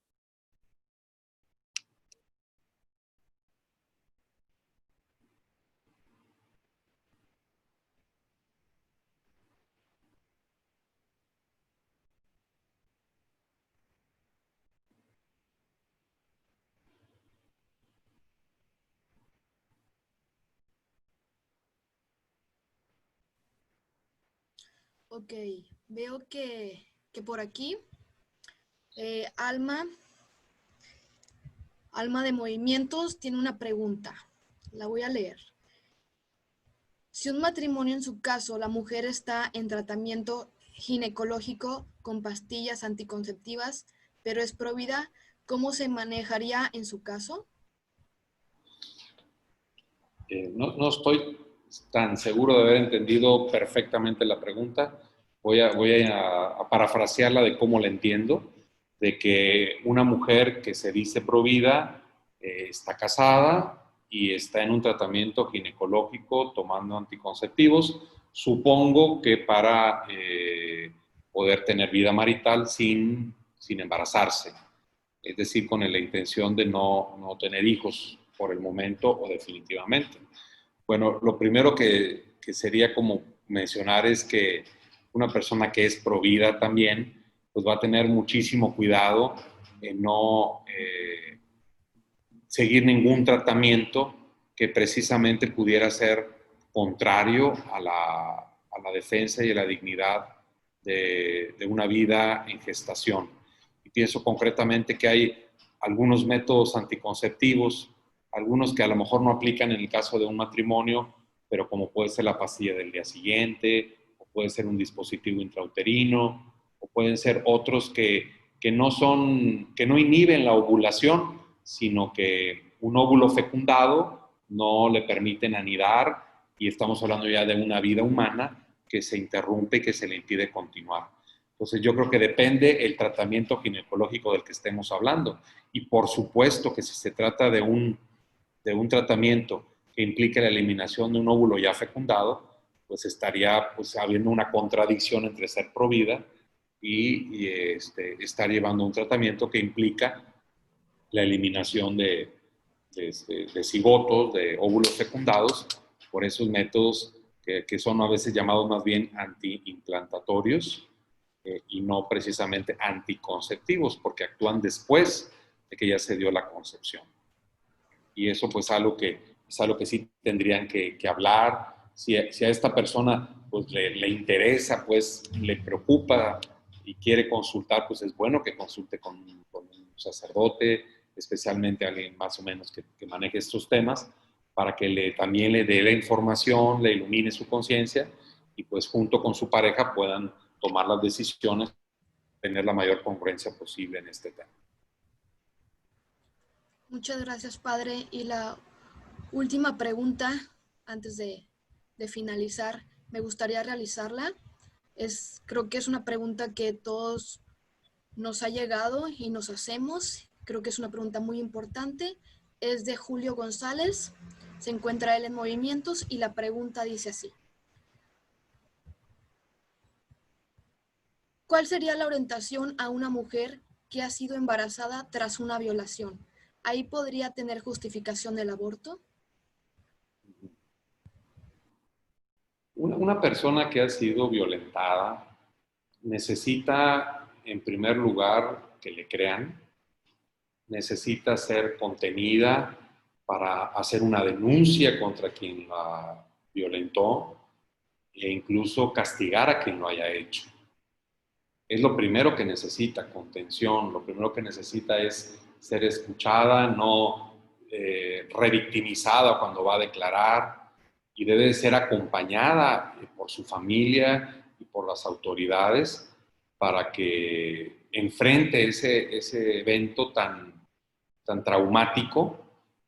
Ok, veo que por aquí Alma de Movimientos tiene una pregunta. La voy a leer. Si un matrimonio, en su caso, la mujer está en tratamiento ginecológico con pastillas anticonceptivas, pero es provida, ¿cómo se manejaría en su caso? No estoy tan seguro de haber entendido perfectamente la pregunta. Voy a parafrasearla de cómo la entiendo, de que una mujer que se dice provida está casada y está en un tratamiento ginecológico tomando anticonceptivos, supongo que para poder tener vida marital sin embarazarse, es decir, con la intención de no tener hijos por el momento o definitivamente. Bueno, lo primero que sería como mencionar es que una persona que es provida también, pues va a tener muchísimo cuidado en no seguir ningún tratamiento que precisamente pudiera ser contrario a la defensa y a la dignidad de una vida en gestación. Y pienso concretamente que hay algunos métodos anticonceptivos, algunos que a lo mejor no aplican en el caso de un matrimonio, pero como puede ser la pastilla del día siguiente, o puede ser un dispositivo intrauterino, o pueden ser otros que no inhiben la ovulación, sino que un óvulo fecundado no le permiten anidar y estamos hablando ya de una vida humana que se interrumpe y que se le impide continuar. Entonces yo creo que depende el tratamiento ginecológico del que estemos hablando y por supuesto que si se trata de un tratamiento que implique la eliminación de un óvulo ya fecundado, pues estaría pues, habiendo una contradicción entre ser provida y estar llevando un tratamiento que implica la eliminación de cigotos, de óvulos fecundados, por esos métodos que son a veces llamados más bien antiimplantatorios y no precisamente anticonceptivos, porque actúan después de que ya se dio la concepción. Y eso pues es algo que sí tendrían que hablar. Si a esta persona pues le interesa, pues le preocupa y quiere consultar, pues es bueno que consulte con un sacerdote, especialmente alguien más o menos que maneje estos temas, para que también le dé la información, le ilumine su conciencia y pues junto con su pareja puedan tomar las decisiones, tener la mayor congruencia posible en este tema. Muchas gracias, padre. Y la última pregunta, antes de finalizar, me gustaría realizarla. Creo que es una pregunta que todos nos ha llegado y nos hacemos. Creo que es una pregunta muy importante. Es de Julio González. Se encuentra él en Movimientos y la pregunta dice así. ¿Cuál sería la orientación a una mujer que ha sido embarazada tras una violación? ¿Ahí podría tener justificación del aborto? Una persona que ha sido violentada necesita, en primer lugar, que le crean, necesita ser contenida para hacer una denuncia contra quien la violentó e incluso castigar a quien lo haya hecho. Es lo primero que necesita, contención, lo primero que necesita es ser escuchada, no revictimizada cuando va a declarar, y debe ser acompañada por su familia y por las autoridades para que enfrente ese evento tan traumático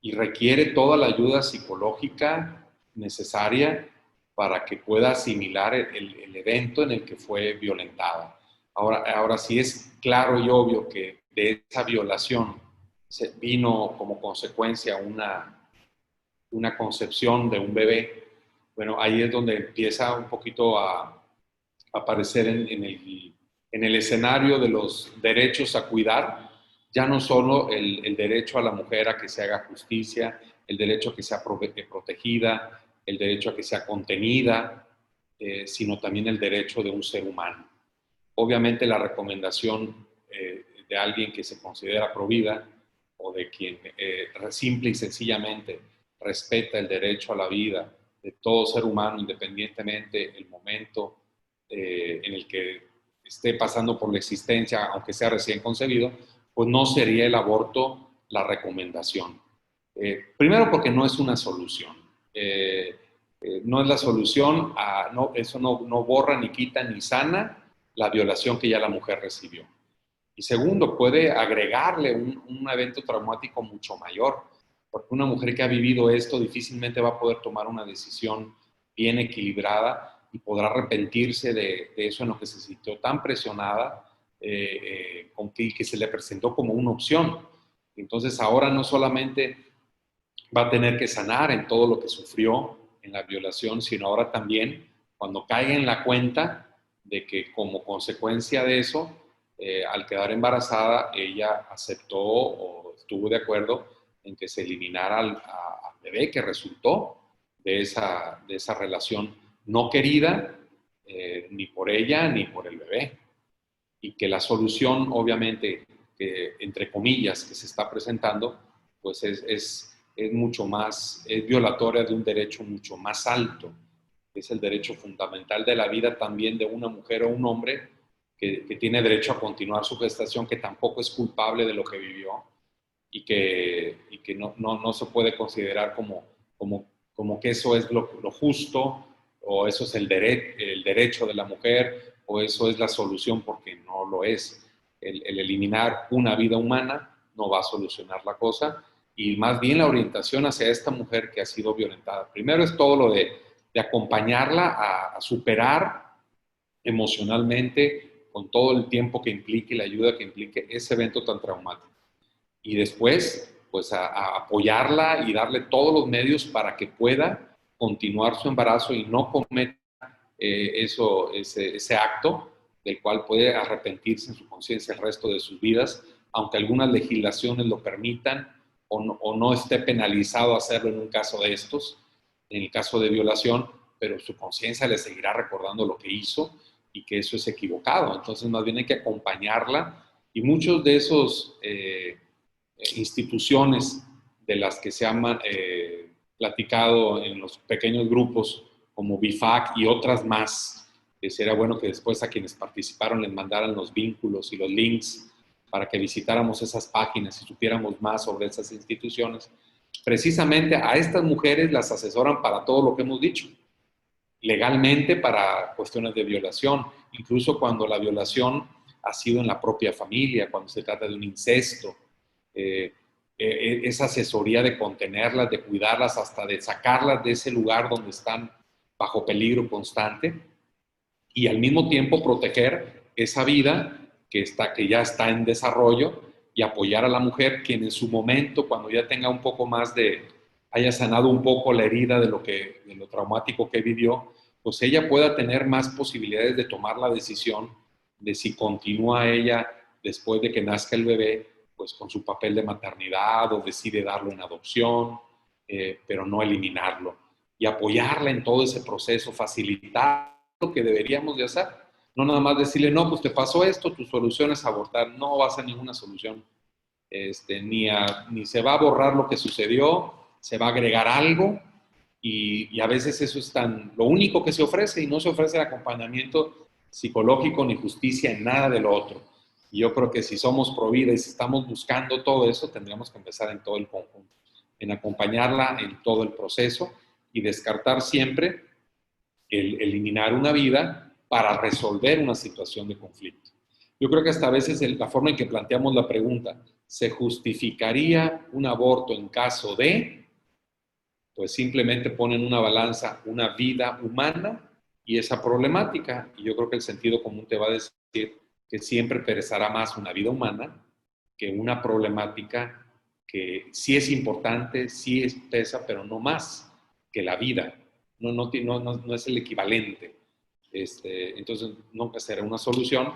y requiere toda la ayuda psicológica necesaria para que pueda asimilar el evento en el que fue violentada. Ahora sí es claro y obvio que de esa violación vino como consecuencia una concepción de un bebé. Bueno, ahí es donde empieza un poquito a aparecer en el escenario de los derechos a cuidar, ya no solo el derecho a la mujer a que se haga justicia, el derecho a que sea protegida, el derecho a que sea contenida, sino también el derecho de un ser humano. Obviamente la recomendación de alguien que se considera provida o de quien simple y sencillamente respeta el derecho a la vida de todo ser humano, independientemente del momento en el que esté pasando por la existencia, aunque sea recién concebido, pues no sería el aborto la recomendación. Primero porque no es una solución. No es la solución, eso no borra, ni quita, ni sana la violación que ya la mujer recibió. Y segundo, puede agregarle un evento traumático mucho mayor, porque una mujer que ha vivido esto difícilmente va a poder tomar una decisión bien equilibrada y podrá arrepentirse de eso en lo que se sintió tan presionada, con que se le presentó como una opción. Entonces ahora no solamente va a tener que sanar en todo lo que sufrió en la violación, sino ahora también cuando caiga en la cuenta de que como consecuencia de eso, al quedar embarazada, ella aceptó o estuvo de acuerdo en que se eliminara al bebé que resultó de esa relación no querida, ni por ella ni por el bebé. Y que la solución, obviamente, entre comillas, que se está presentando, pues es mucho más, es violatoria de un derecho mucho más alto, que es el derecho fundamental de la vida también de una mujer o un hombre que tiene derecho a continuar su gestación, que tampoco es culpable de lo que vivió y que no se puede considerar como que eso es lo justo o eso es el derecho de la mujer o eso es la solución, porque no lo es. El eliminar una vida humana no va a solucionar la cosa, y más bien la orientación hacia esta mujer que ha sido violentada. Primero es todo lo de acompañarla a superar emocionalmente, con todo el tiempo que implique, la ayuda que implique ese evento tan traumático. Y después, pues a apoyarla y darle todos los medios para que pueda continuar su embarazo y no cometa ese acto del cual puede arrepentirse en su conciencia el resto de sus vidas, aunque algunas legislaciones lo permitan o no esté penalizado hacerlo en un caso de estos, en el caso de violación, pero su conciencia le seguirá recordando lo que hizo y que eso es equivocado. Entonces, más bien hay que acompañarla y muchos de esos instituciones de las que se han platicado en los pequeños grupos como BIFAC y otras más, que sería bueno que después a quienes participaron les mandaran los vínculos y los links para que visitáramos esas páginas y supiéramos más sobre esas instituciones. Precisamente a estas mujeres las asesoran para todo lo que hemos dicho, legalmente para cuestiones de violación, incluso cuando la violación ha sido en la propia familia, cuando se trata de un incesto, esa asesoría de contenerlas, de cuidarlas, hasta de sacarlas de ese lugar donde están bajo peligro constante y al mismo tiempo proteger esa vida que ya está en desarrollo y apoyar a la mujer que en su momento, cuando ya tenga un poco más haya sanado un poco la herida de lo traumático que vivió, pues ella pueda tener más posibilidades de tomar la decisión de si continúa ella después de que nazca el bebé, pues con su papel de maternidad o decide darlo en adopción, pero no eliminarlo. Y apoyarla en todo ese proceso, facilitar lo que deberíamos de hacer. No nada más decirle, no, pues te pasó esto, tu solución es abortar. No va a ser ninguna solución. Ni se va a borrar lo que sucedió, se va a agregar algo y a veces eso es lo único que se ofrece y no se ofrece el acompañamiento psicológico ni justicia en nada de lo otro. Y yo creo que si somos pro vida y si estamos buscando todo eso, tendríamos que empezar en todo el conjunto, en acompañarla en todo el proceso y descartar siempre el eliminar una vida para resolver una situación de conflicto. Yo creo que hasta a veces la forma en que planteamos la pregunta, ¿se justificaría un aborto en caso de? Pues simplemente ponen una balanza una vida humana y esa problemática. Y yo creo que el sentido común te va a decir que siempre pesará más una vida humana que una problemática que sí es importante, sí pesa, pero no más que la vida. No es el equivalente. Entonces, nunca será una solución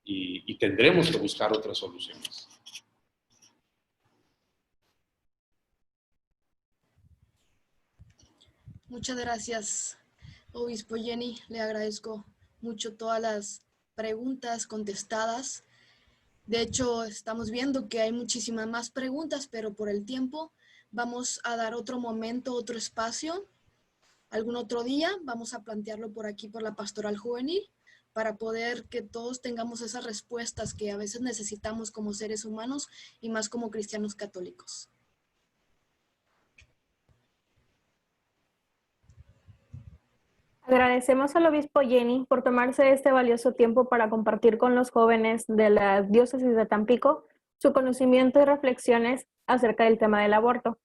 y tendremos que buscar otras soluciones. Muchas gracias, Obispo Jenny. Le agradezco mucho todas las preguntas contestadas. De hecho, estamos viendo que hay muchísimas más preguntas, pero por el tiempo vamos a dar otro momento, otro espacio. Algún otro día vamos a plantearlo por aquí, por la Pastoral Juvenil, para poder que todos tengamos esas respuestas que a veces necesitamos como seres humanos y más como cristianos católicos. Agradecemos al obispo Jenny por tomarse este valioso tiempo para compartir con los jóvenes de la diócesis de Tampico su conocimiento y reflexiones acerca del tema del aborto.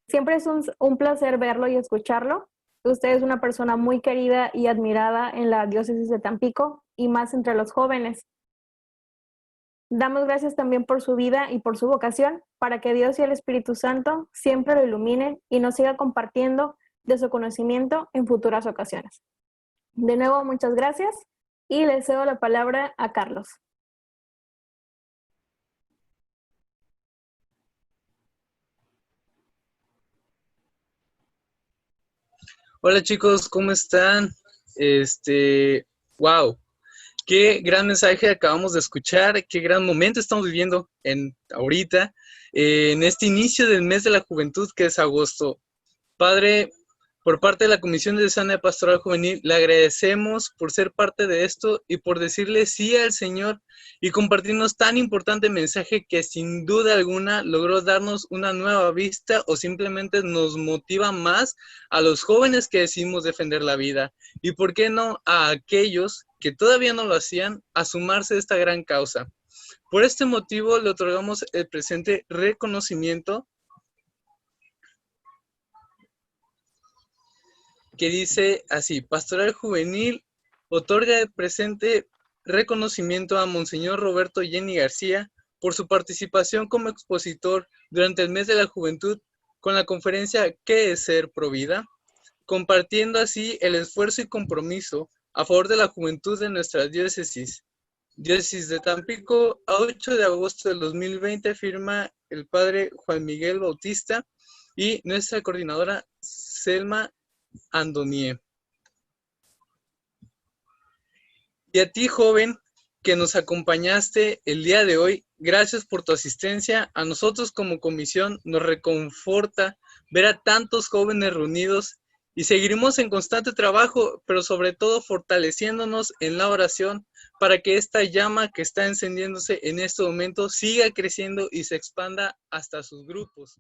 Siempre es un placer verlo y escucharlo. Usted es una persona muy querida y admirada en la diócesis de Tampico y más entre los jóvenes. Damos gracias también por su vida y por su vocación, para que Dios y el Espíritu Santo siempre lo iluminen y nos siga compartiendo de su conocimiento en futuras ocasiones. De nuevo, muchas gracias y le cedo la palabra a Carlos. Hola chicos, ¿cómo están? Wow, qué gran mensaje acabamos de escuchar, qué gran momento estamos viviendo ahorita, en este inicio del mes de la juventud que es agosto. Padre, por parte de la Comisión de Sana de Pastoral Juvenil, le agradecemos por ser parte de esto y por decirle sí al Señor y compartirnos tan importante mensaje que sin duda alguna logró darnos una nueva vista o simplemente nos motiva más a los jóvenes que decidimos defender la vida y por qué no a aquellos que todavía no lo hacían a sumarse a esta gran causa. Por este motivo le otorgamos el presente reconocimiento que dice así: Pastoral Juvenil otorga el presente reconocimiento a Monseñor Roberto Jenny García por su participación como expositor durante el mes de la juventud con la conferencia ¿Qué es ser Provida?, compartiendo así el esfuerzo y compromiso a favor de la juventud de nuestra diócesis. Diócesis de Tampico, a 8 de agosto del 2020, firma el padre Juan Miguel Bautista y nuestra coordinadora Selma Andonié. Y a ti, joven, que nos acompañaste el día de hoy, gracias por tu asistencia. A nosotros como comisión nos reconforta ver a tantos jóvenes reunidos y seguiremos en constante trabajo, pero sobre todo fortaleciéndonos en la oración para que esta llama que está encendiéndose en este momento siga creciendo y se expanda hasta sus grupos.